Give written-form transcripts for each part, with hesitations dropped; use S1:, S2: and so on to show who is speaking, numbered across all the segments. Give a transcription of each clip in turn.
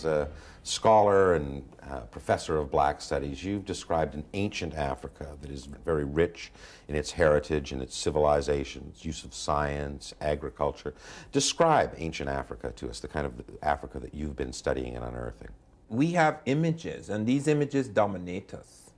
S1: as a scholar and professor of Black studies, you've described an ancient Africa that is very rich in its heritage and its civilization, its use of science, agriculture. Describe ancient Africa to us, the kind of Africa that you've been studying and unearthing.
S2: We have images, and these images dominate us.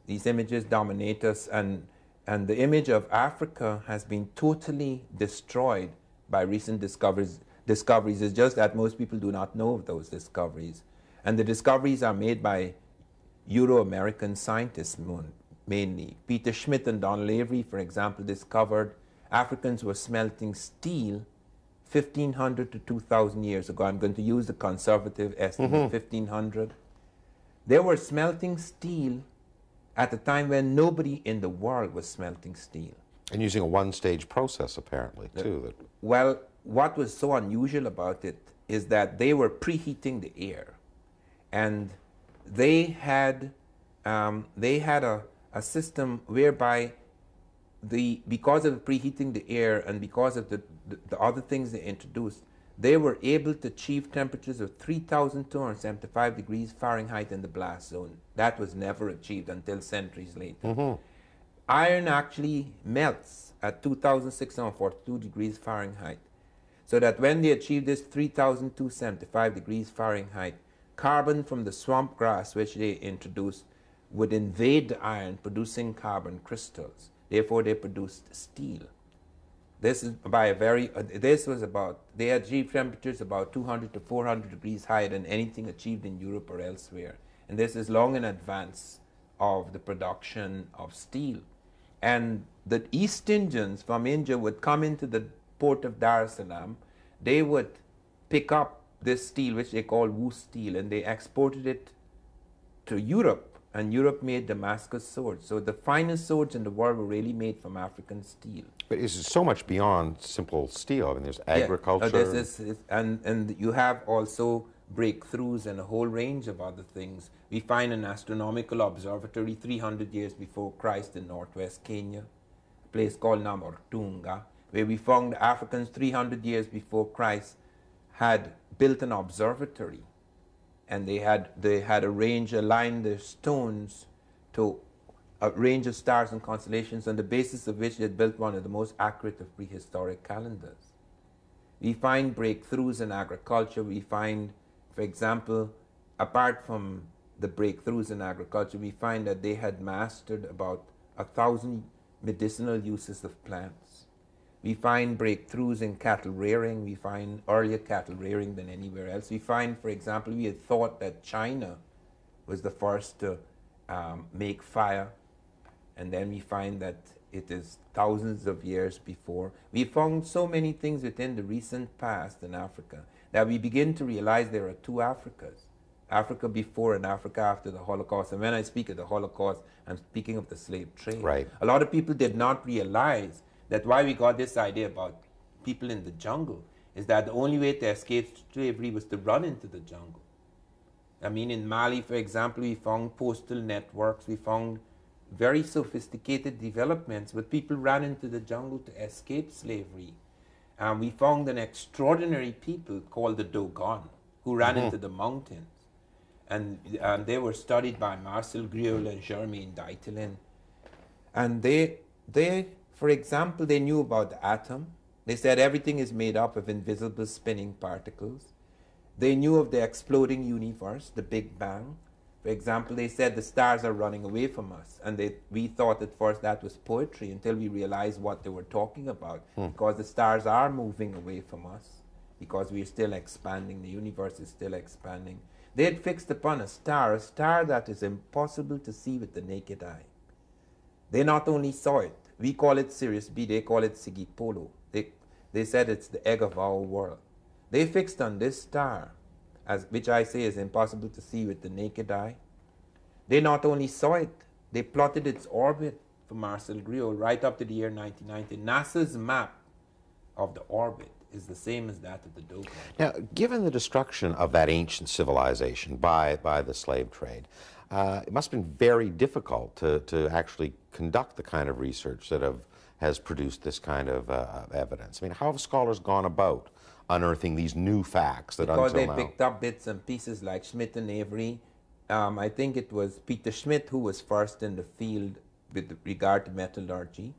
S2: These images dominate us, and the image of Africa has been totally destroyed by recent discoveries. It's just that most people do not know of those discoveries. And the discoveries are made by Euro-American scientists mainly. Peter Schmidt and Donald Avery, for example, discovered Africans were smelting steel 1,500 to 2,000 years ago. I'm going to use the conservative estimate, 1,500. They were smelting steel at a time when nobody in the world was smelting steel.
S1: And using a one-stage process, apparently, too.
S2: Well, what was so unusual about it is that they were preheating the air. And they had a system whereby because of preheating the air and because of the other things they introduced, they were able to achieve temperatures of 3,275 degrees Fahrenheit in the blast zone. That was never achieved until centuries later. Iron actually melts at 2,642 degrees Fahrenheit. So that when they achieve this 3,275 degrees Fahrenheit, carbon from the swamp grass which they introduced would invade the iron, producing carbon crystals. Therefore, they produced steel. This is by a very, they achieved temperatures about 200 to 400 degrees higher than anything achieved in Europe or elsewhere. And this is long in advance of the production of steel. And the East Indians from India would come into the port of Dar es Salaam. They would pick up this steel, which they call wool steel, and they exported it to Europe, and Europe made Damascus swords. So the finest swords in the world were really made from African steel.
S1: But it's so much beyond simple steel. I mean, there's agriculture.
S2: And you have also breakthroughs and a whole range of other things. We find an astronomical observatory 300 years before Christ in northwest Kenya, a place called Namortunga, where we found Africans 300 years before Christ had built an observatory, and they had aligned their stones to a range of stars and constellations, on the basis of which they had built one of the most accurate of prehistoric calendars. We find breakthroughs in agriculture. We find, for example, apart from the breakthroughs in agriculture, we find that they had mastered about 1,000 medicinal uses of plants. We find breakthroughs in cattle rearing. We find earlier cattle rearing than anywhere else. We find, for example, we had thought that China was the first to make fire, and then we find that it is thousands of years before. We found so many things within the recent past in Africa that we begin to realize there are two Africas. Africa before and Africa after the Holocaust. And when I speak of the Holocaust, I'm speaking of the slave trade.
S1: Right.
S2: A lot of people did not realize that why we got this idea about people in the jungle is that the only way to escape slavery was to run into the jungle. I mean, in Mali, for example, we found postal networks, we found very sophisticated developments, but people ran into the jungle to escape slavery. We found an extraordinary people called the Dogon, who ran into the mountains. And they were studied by Marcel Griol and Germaine Dietelin. And they, for example, they knew about the atom. They said everything is made up of invisible spinning particles. They knew of the exploding universe, the Big Bang. For example, they said the stars are running away from us. And we thought at first that was poetry until we realized what they were talking about. Because the stars are moving away from us, because we are still expanding, the universe is still expanding. They had fixed upon a star that is impossible to see with the naked eye. They not only saw it, we call it Sirius B, they call it Sigipolo. They said it's the egg of our world. They fixed on this star, which I say is impossible to see with the naked eye. They not only saw it, they plotted its orbit for Marcel Griol right up to the year 1990. NASA's map of the orbit is the same as that of the Dogon.
S1: Now, given the destruction of that ancient civilization by the slave trade, it must have been very difficult to actually conduct the kind of research that has produced this kind of evidence. I mean, how have scholars gone about unearthing these new facts that
S2: because
S1: until
S2: they
S1: now...
S2: picked up bits and pieces like Schmidt and Avery. I think it was Peter Schmidt who was first in the field with regard to metallurgy.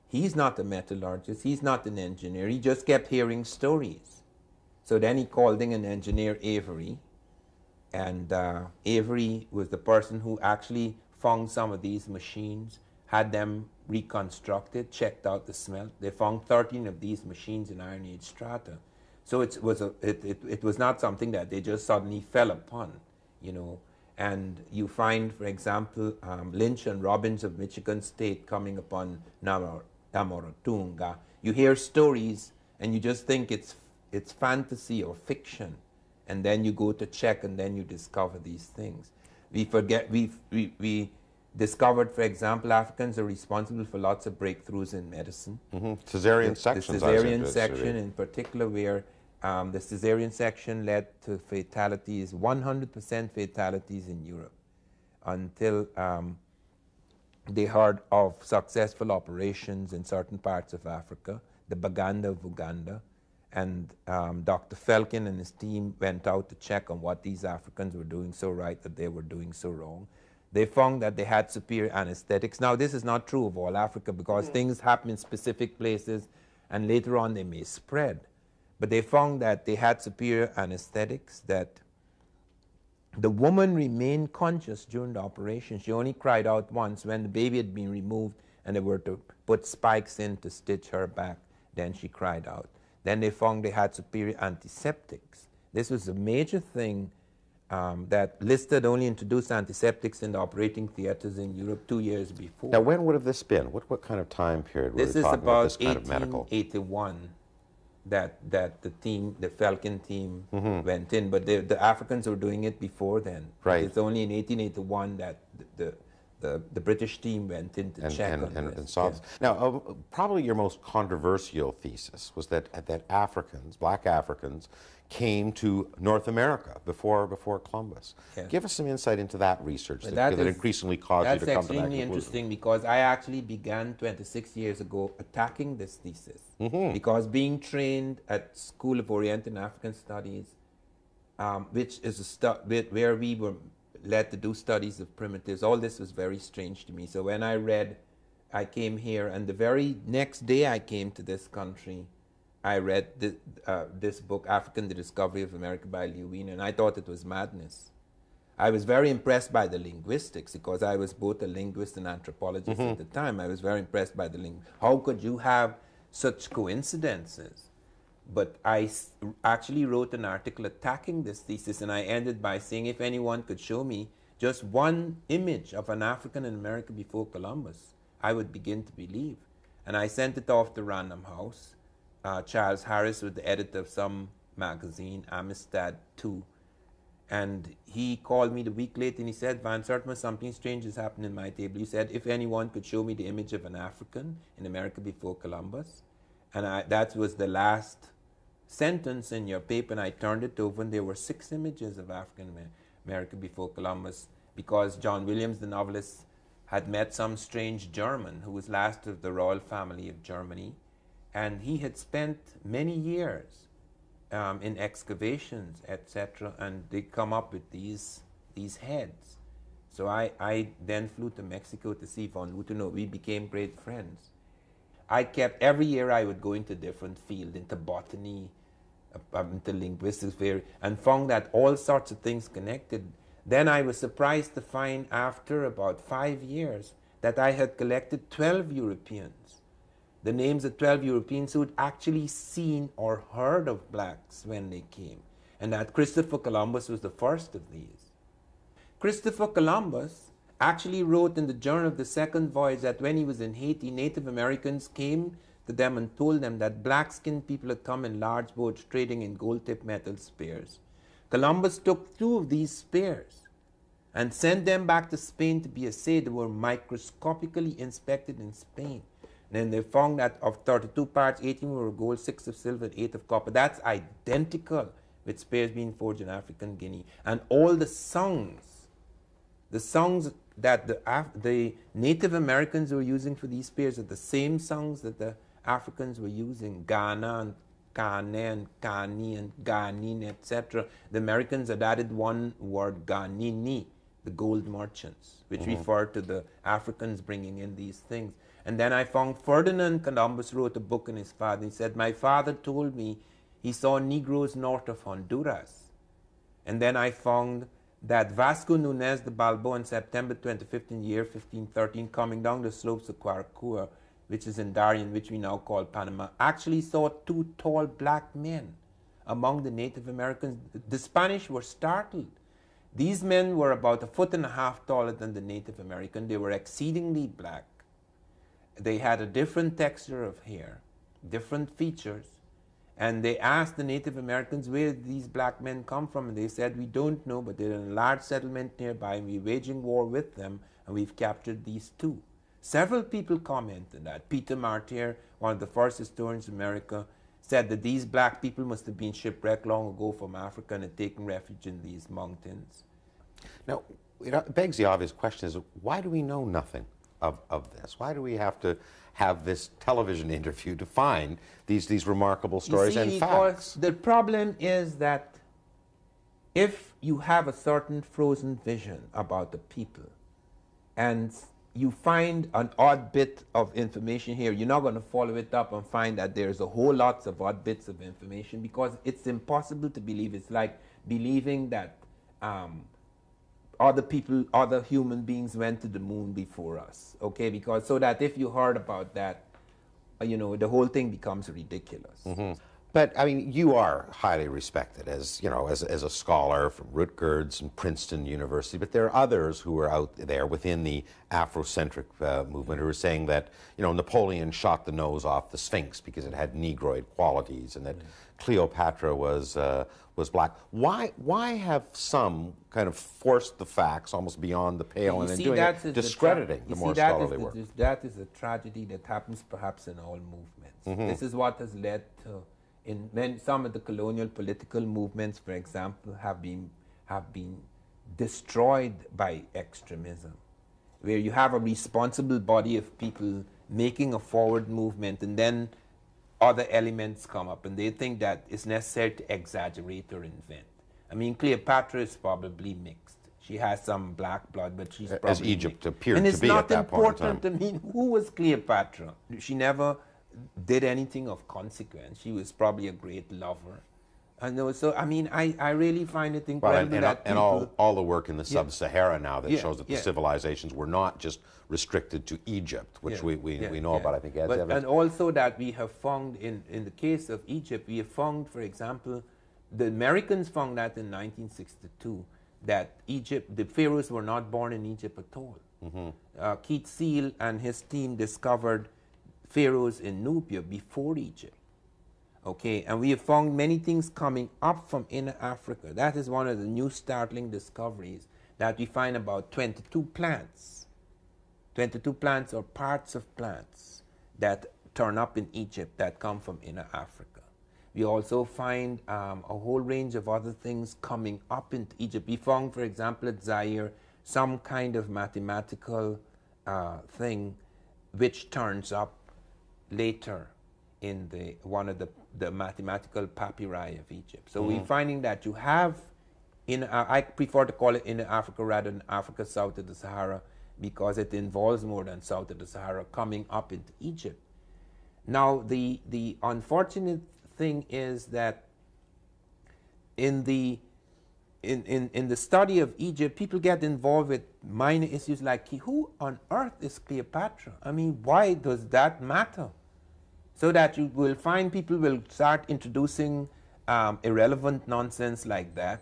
S2: He's not a metallurgist, he's not an engineer, he just kept hearing stories. So then he called in an engineer, Avery, and Avery was the person who actually found some of these machines, had them reconstructed, checked out the smelt. They found 13 of these machines in Iron Age strata. So it was not something that they just suddenly fell upon, you know. And you find, for example, Lynch and Robbins of Michigan State coming upon Namorotunga. You hear stories and you just think it's fantasy or fiction, and then you go to check and then you discover these things. We discovered, for example, Africans are responsible for lots of breakthroughs in medicine.
S1: Cesarean sections.
S2: The cesarean section in particular, where the cesarean section led to fatalities, 100% fatalities in Europe, until they heard of successful operations in certain parts of Africa, the Baganda of Uganda, and Dr. Felkin and his team went out to check on what these Africans were doing so right that they were doing so wrong. They found that they had superior anesthetics. Now, this is not true of all Africa because things happen in specific places and later on they may spread. But they found that they had superior anesthetics, that the woman remained conscious during the operation. She only cried out once when the baby had been removed and they were to put spikes in to stitch her back. Then she cried out. Then they found they had superior antiseptics. This was a major thing that Lister only introduced antiseptics in the operating theaters in Europe 2 years before.
S1: Now, when would have this been? What kind of time period were we talking about this kind of medical?
S2: This is about 1881 that the team, the Falcon team, went in. But the Africans were doing it before then.
S1: Right.
S2: It's only in 1881 that the British team went in to check on this.
S1: And saw this. Now, probably your most controversial thesis was that Africans, black Africans, came to North America before Columbus.
S2: Yeah.
S1: Give us some insight into that research that increasingly caused you to come to that conclusion.
S2: That's extremely interesting because I actually began 26 years ago attacking this thesis. Because being trained at School of Orient and African Studies, which is where we were led to do studies of primitives, all this was very strange to me. So when I came here, and the very next day I came to this country, I read this book, African, The Discovery of America by Lewin, and I thought it was madness. I was very impressed by the linguistics because I was both a linguist and anthropologist at the time. I was very impressed by the how could you have such coincidences? But I actually wrote an article attacking this thesis, and I ended by saying if anyone could show me just one image of an African in America before Columbus, I would begin to believe. And I sent it off to Random House. Charles Harris was the editor of some magazine, Amistad 2. And he called me the week later and he said, Van Sertima, something strange has happened in my table. He said, if anyone could show me the image of an African in America before Columbus. And that was the last sentence in your paper, and I turned it over, and there were 6 images of African America before Columbus, because John Williams, the novelist, had met some strange German who was last of the royal family of Germany, and he had spent many years in excavations, etc., and they come up with these heads. So I then flew to Mexico to see von Lutenau. We became great friends. Every year I would go into different fields, into botany, into linguistics, and found that all sorts of things connected. Then I was surprised to find after about 5 years that I had collected 12 Europeans, the names of 12 Europeans who had actually seen or heard of blacks when they came, and that Christopher Columbus was the first of these. Christopher Columbus actually wrote in the Journal of the Second Voyage that when he was in Haiti, Native Americans came to them and told them that black-skinned people had come in large boats trading in gold-tipped metal spears. Columbus took 2 of these spears and sent them back to Spain to be assayed. They were microscopically inspected in Spain. And then they found that of 32 parts, 18 were gold, 6 of silver, and 8 of copper. That's identical with spears being forged in African Guinea. And all the songs that the Native Americans were using for these spears are the same songs that the Africans were using. Ghana and Kane, Kani, and Ganin, etc. The Americans had added one word, Ganini, the gold merchants, which referred to the Africans bringing in these things. And then I found Ferdinand Columbus wrote a book on his father. He said, my father told me he saw Negroes north of Honduras. And then I found that Vasco Nunez de Balboa on September 25th in the year 1513, coming down the slopes of Caracua, which is in Darien, which we now call Panama, actually saw two tall black men among the Native Americans. The Spanish were startled. These men were about 1.5 feet taller than the Native American. They were exceedingly black. They had a different texture of hair, different features. And they asked the Native Americans, where did these black men come from? And they said, we don't know, but they're in a large settlement nearby, and we're waging war with them, and we've captured these two. Several people commented that. Peter Martyr, one of the first historians of America, said that these black people must have been shipwrecked long ago from Africa and had taken refuge in these mountains.
S1: Now, it begs the obvious question is, why do we know nothing of this? Why do we have to have this television interview to find these remarkable stories and facts?
S2: The problem is that if you have a certain frozen vision about the people and you find an odd bit of information here, you're not going to follow it up and find that there's a whole lots of odd bits of information, because it's impossible to believe. It's like believing that other people, other human beings went to the moon before us, okay? Because so that if you heard about that, you know, the whole thing becomes ridiculous.
S1: Mm-hmm. But I mean, you are highly respected as, you know, as a scholar from Rutgers and Princeton University. But there are others who are out there within the Afrocentric movement who are saying that, you know, Napoleon shot the nose off the Sphinx because it had Negroid qualities, and that Cleopatra was black. Why have some kind of forced the facts almost beyond the pale and then doing it, discrediting the more scholarly work?
S2: That is a tragedy that happens perhaps in all movements. Mm-hmm. This is what has led to, when some of the colonial political movements, for example, have been destroyed by extremism, where you have a responsible body of people making a forward movement, and then other elements come up, and they think that it's necessary to exaggerate or invent. I mean, Cleopatra is probably mixed. She has some black blood, but she's probably
S1: as Egypt
S2: mixed.
S1: appeared to be at that point in time.
S2: And it's not important. I mean, who was Cleopatra? She never did anything of consequence. She was probably a great lover. And so, I mean, I really find it incredible that
S1: and all the work in the sub-Sahara now that shows that the civilizations were not just restricted to Egypt, which we know about, I think, as evidence.
S2: And also that we have found, in the case of Egypt, we have found, for example, the Americans found that in 1962, that Egypt, the pharaohs were not born in Egypt at all. Mm-hmm. Keith Seal and his team discovered pharaohs in Nubia before Egypt. Okay, and we have found many things coming up from inner Africa. That is one of the new startling discoveries, that we find about 22 plants. 22 plants or parts of plants that turn up in Egypt that come from inner Africa. We also find a whole range of other things coming up into Egypt. We found, for example, at Zaire, some kind of mathematical thing which turns up later in one of the mathematical papyri of Egypt. So we're finding that you have, I prefer to call it inner Africa rather than Africa south of the Sahara, because it involves more than south of the Sahara coming up into Egypt. Now, the unfortunate thing is that in the study of Egypt, people get involved with minor issues like, who on earth is Cleopatra? I mean, why does that matter? So that you will find people will start introducing irrelevant nonsense like that,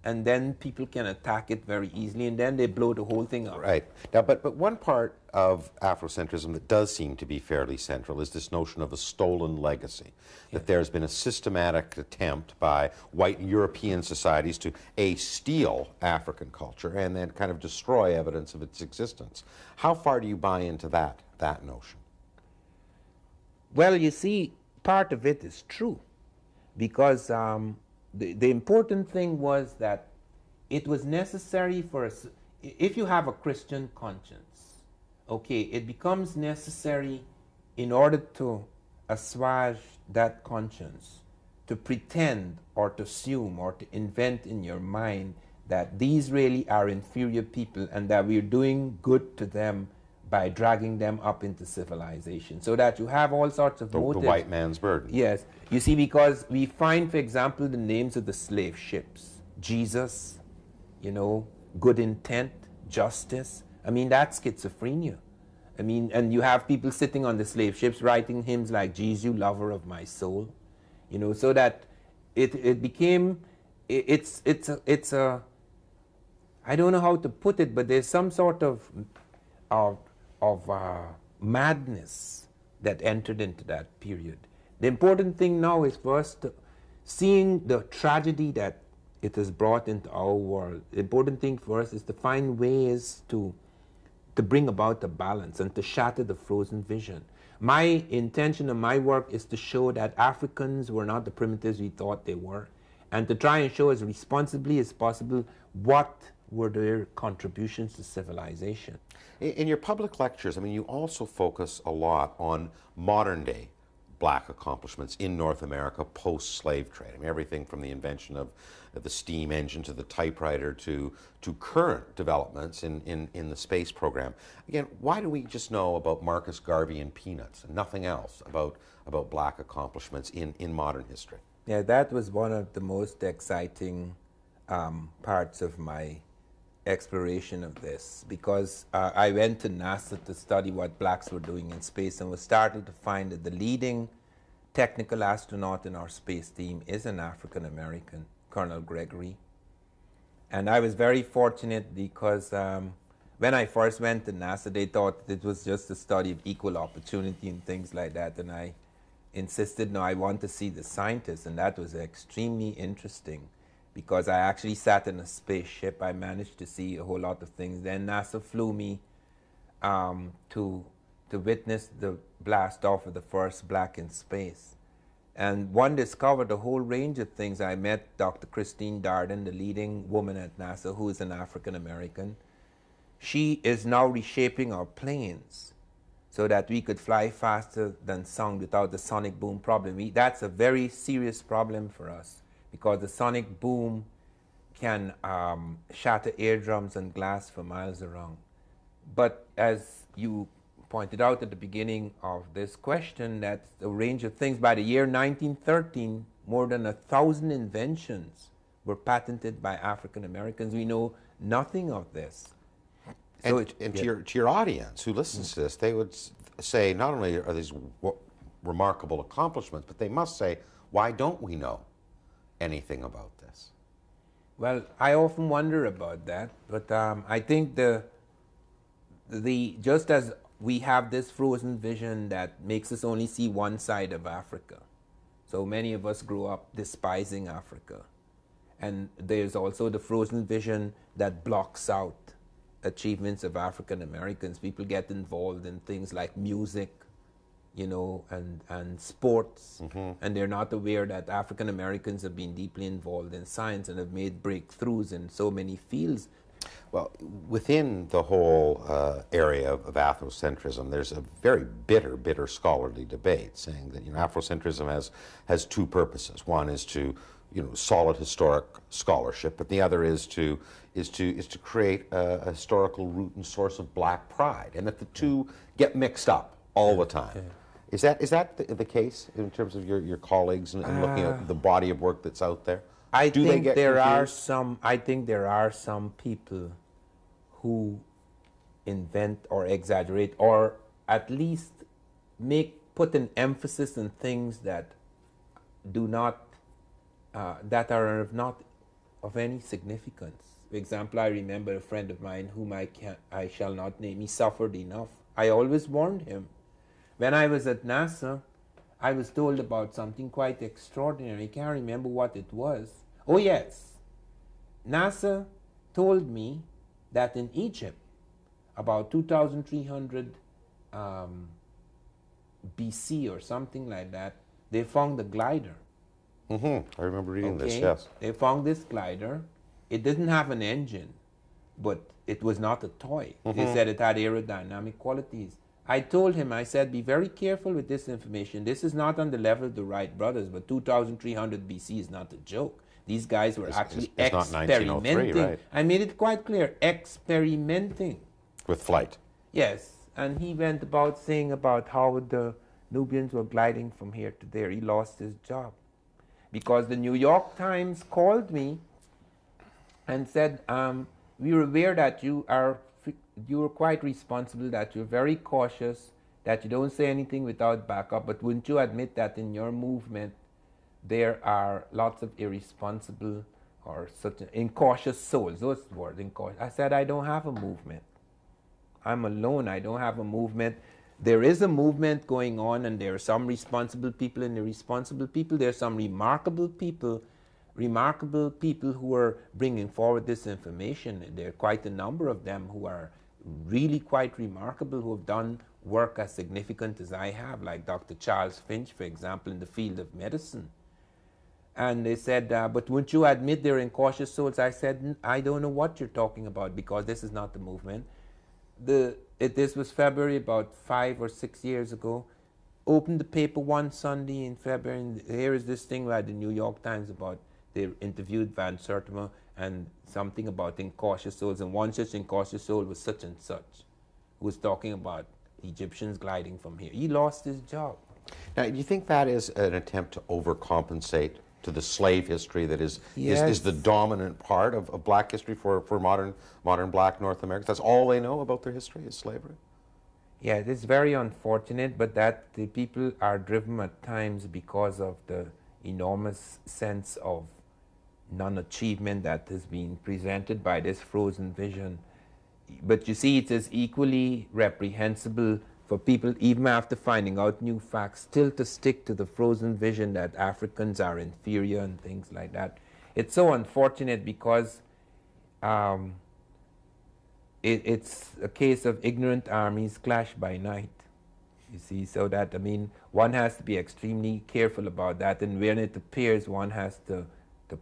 S2: and then people can attack it very easily, and then they blow the whole thing up.
S1: Right. Now, but one part of Afrocentrism that does seem to be fairly central is this notion of a stolen legacy, that there's been a systematic attempt by white European societies to, steal African culture and then kind of destroy evidence of its existence. How far do you buy into that notion?
S2: Well, you see, part of it is true, because the important thing was that it was necessary for us, if you have a Christian conscience, okay, it becomes necessary in order to assuage that conscience to pretend or to assume or to invent in your mind that these really are inferior people and that we're doing good to them by dragging them up into civilization. So that you have all sorts of motives.
S1: The white man's burden.
S2: Yes. You see, because we find, for example, the names of the slave ships. Jesus, you know, good intent, justice. I mean, that's schizophrenia. I mean, and you have people sitting on the slave ships writing hymns like, "Jesus, you lover of my soul." You know, so that it became, it's a, I don't know how to put it, but there's some sort of madness that entered into that period. The important thing now is for us to, seeing the tragedy that it has brought into our world, the important thing for us is to find ways to bring about a balance and to shatter the frozen vision. My intention of my work is to show that Africans were not the primitives we thought they were, and to try and show as responsibly as possible what were their contributions to civilization.
S1: In your public lectures, I mean, you also focus a lot on modern day black accomplishments in North America post-slave trade. I mean, everything from the invention of the steam engine to the typewriter to current developments in the space program. Again, why do we just know about Marcus Garvey and peanuts and nothing else about black accomplishments in modern history?
S2: Yeah, that was one of the most exciting parts of my exploration of this, because I went to NASA to study what blacks were doing in space and was startled to find that the leading technical astronaut in our space team is an African American, Colonel Gregory. And I was very fortunate because when I first went to NASA, they thought it was just a study of equal opportunity and things like that, and I insisted, no, I want to see the scientists, and that was extremely interesting. Because I actually sat in a spaceship, I managed to see a whole lot of things. Then NASA flew me to witness the blast off of the first black in space. And one discovered a whole range of things. I met Dr. Christine Darden, the leading woman at NASA, who is an African American. She is now reshaping our planes so that we could fly faster than sound without the sonic boom problem. That's a very serious problem for us, because the sonic boom can shatter eardrums and glass for miles around. But as you pointed out at the beginning of this question, that's a range of things. By the year 1913, more than 1,000 inventions were patented by African Americans. We know nothing of this. So
S1: to your audience who listens to this, they would say not only are these remarkable accomplishments, but they must say, why don't we know anything about this?
S2: Well, I often wonder about that, but I think the just as we have this frozen vision that makes us only see one side of Africa, so many of us grew up despising Africa, and there's also the frozen vision that blocks out achievements of African Americans. People get involved in things like music, you know, and sports, and they're not aware that African Americans have been deeply involved in science and have made breakthroughs in so many fields.
S1: Well, within the whole area of Afrocentrism, there's a very bitter scholarly debate saying that, you know, Afrocentrism has two purposes. One is to, you know, solid historic scholarship, but the other is to create a historical root and source of black pride, and that the two get mixed up all the time. Is that the case in terms of your colleagues and looking at the body of work that's out there?
S2: I think there are some people who invent or exaggerate, or at least put an emphasis on things that do not that are not of any significance. For example, I remember a friend of mine whom I shall not name. He suffered enough. I always warned him. When I was at NASA, I was told about something quite extraordinary. I can't remember what it was. Oh yes, NASA told me that in Egypt, about 2,300 BC or something like that, they found a glider.
S1: I remember reading this, yes.
S2: They found this glider. It didn't have an engine, but it was not a toy. They said it had aerodynamic qualities. I told him, I said, be very careful with this information. This is not on the level of the Wright brothers, but 2300 BC is not a joke. These guys were actually
S1: it's not 1903,
S2: experimenting.
S1: right?
S2: I made it quite clear, experimenting.
S1: With flight.
S2: Yes, and he went about saying about how the Nubians were gliding from here to there. He lost his job because the New York Times called me and said, we were aware that you are quite responsible, that you're very cautious, that you don't say anything without backup, but wouldn't you admit that in your movement there are lots of irresponsible or such incautious souls? Those words, incautious. I said, I don't have a movement. I'm alone. I don't have a movement. There is a movement going on, and there are some responsible people and irresponsible people. There are some remarkable people who are bringing forward this information. There are quite a number of them who are really quite remarkable, who have done work as significant as I have, like Dr. Charles Finch, for example, in the field of medicine. And they said, but wouldn't you admit they're incautious souls? I said, I don't know what you're talking about, because this is not the movement. This was February, about 5 or 6 years ago. Opened the paper one Sunday in February, and here is this thing by the New York Times about, they interviewed Van Sertima and something about incautious souls, and one such incautious soul was such and such, who was talking about Egyptians gliding from here. He lost his job.
S1: Now, do you think that is an attempt to overcompensate to the slave history that is the dominant part of black history for modern black North Americans? That's all they know about their history is slavery?
S2: Yeah, it is very unfortunate, but that the people are driven at times because of the enormous sense of non-achievement that has been presented by this frozen vision. But you see, it is equally reprehensible for people, even after finding out new facts, still to stick to the frozen vision that Africans are inferior and things like that. It's so unfortunate because it's a case of ignorant armies clash by night. You see, so that, I mean, one has to be extremely careful about that, and when it appears, one has to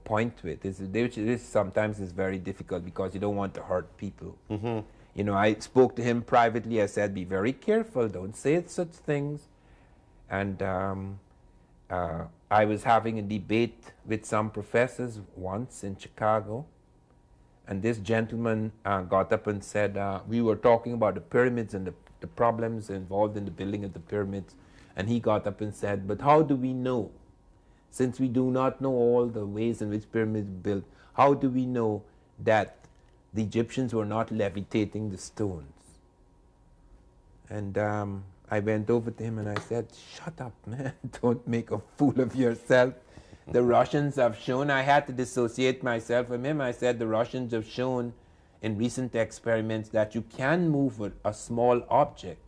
S2: point to it. This sometimes is very difficult because you don't want to hurt people. Mm-hmm. You know, I spoke to him privately. I said, be very careful, don't say such things. And I was having a debate with some professors once in Chicago, and this gentleman got up and said, we were talking about the pyramids and the problems involved in the building of the pyramids, and he got up and said, but how do we know? Since we do not know all the ways in which pyramids were built, how do we know that the Egyptians were not levitating the stones? And I went over to him and I said, shut up, man, don't make a fool of yourself. The Russians have shown, I had to dissociate myself from him. I said, the Russians have shown in recent experiments that you can move a small object.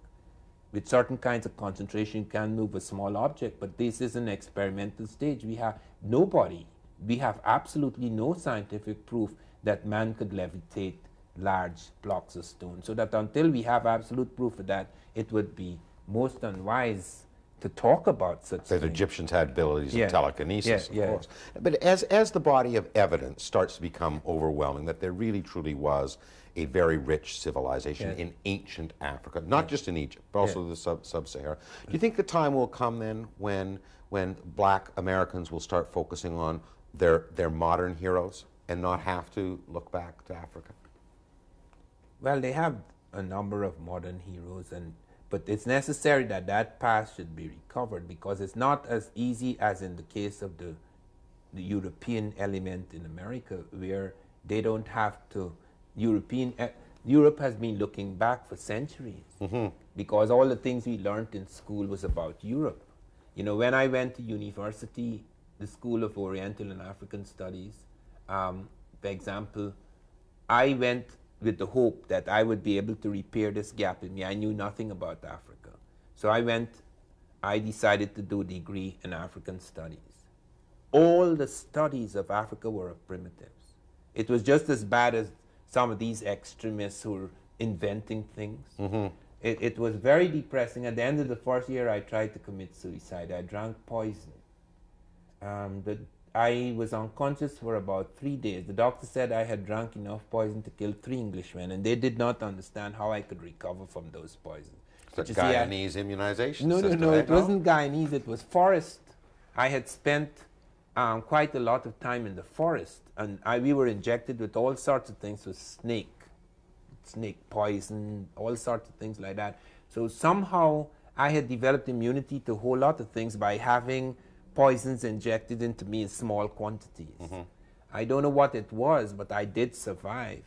S2: With certain kinds of concentration, you can move a small object, but this is an experimental stage. We have absolutely no scientific proof that man could levitate large blocks of stone. So that until we have absolute proof of that, it would be most unwise to talk about such things.
S1: The Egyptians had abilities of telekinesis, of course. But as the body of evidence starts to become overwhelming, that there really truly was a very rich civilization in ancient Africa, not just in Egypt, but also the sub-Sahara. Do you think the time will come then when black Americans will start focusing on their modern heroes and not have to look back to Africa?
S2: Well, they have a number of modern heroes, but it's necessary that that past should be recovered, because it's not as easy as in the case of the European element in America, where they don't have to. Europe has been looking back for centuries, because all the things we learned in school was about Europe. You know, when I went to university, the School of Oriental and African Studies, for example, I went with the hope that I would be able to repair this gap in me. I knew nothing about Africa. So I decided to do a degree in African Studies. All the studies of Africa were of primitives. It was just as bad as some of these extremists who were inventing things. It was very depressing. At the end of the first year, I tried to commit suicide. I drank poison. I was unconscious for about 3 days. The doctor said I had drunk enough poison to kill 3 Englishmen, and they did not understand how I could recover from those poisons.
S1: the Guyanese immunization
S2: no,
S1: system.
S2: No,
S1: eh?
S2: it wasn't Guyanese, it was forest. I had spent quite a lot of time in the forest, and we were injected with all sorts of things, with snake poison, all sorts of things like that. So somehow I had developed immunity to a whole lot of things by having poisons injected into me in small quantities. Mm-hmm. I don't know what it was, but I did survive.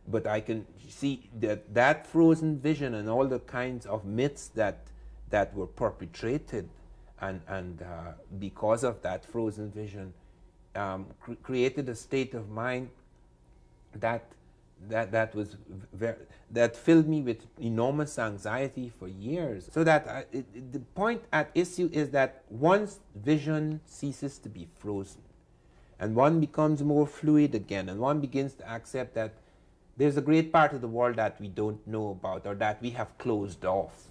S2: But I can see that frozen vision and all the kinds of myths that were perpetrated, and because of that frozen vision, created a state of mind that filled me with enormous anxiety for years. So that the point at issue is that once vision ceases to be frozen, and one becomes more fluid again, and one begins to accept that there's a great part of the world that we don't know about, or that we have closed off,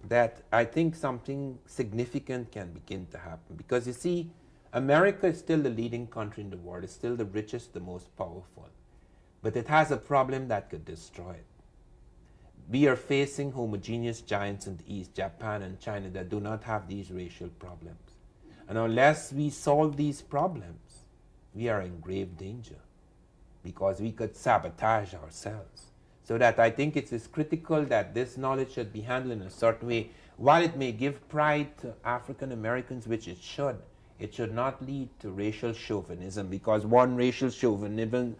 S2: that I think something significant can begin to happen. Because you see, America is still the leading country in the world. It's still the richest, the most powerful. But it has a problem that could destroy it. We are facing homogeneous giants in the East, Japan and China, that do not have these racial problems. And unless we solve these problems, we are in grave danger, because we could sabotage ourselves. So that I think it is critical that this knowledge should be handled in a certain way. While it may give pride to African Americans, which it should not lead to racial chauvinism, because one racial chauvinism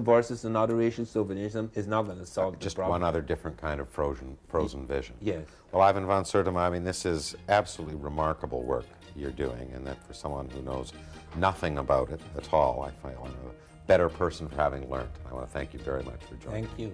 S2: versus another racial chauvinism is not going to solve the problem.
S1: Just one other different kind of frozen vision.
S2: Yes.
S1: Well, Ivan van Sertima, I mean, this is absolutely remarkable work you're doing, and that for someone who knows nothing about it at all, I find I'm a better person for having learned. I want to thank you very much for joining.
S2: Thank you.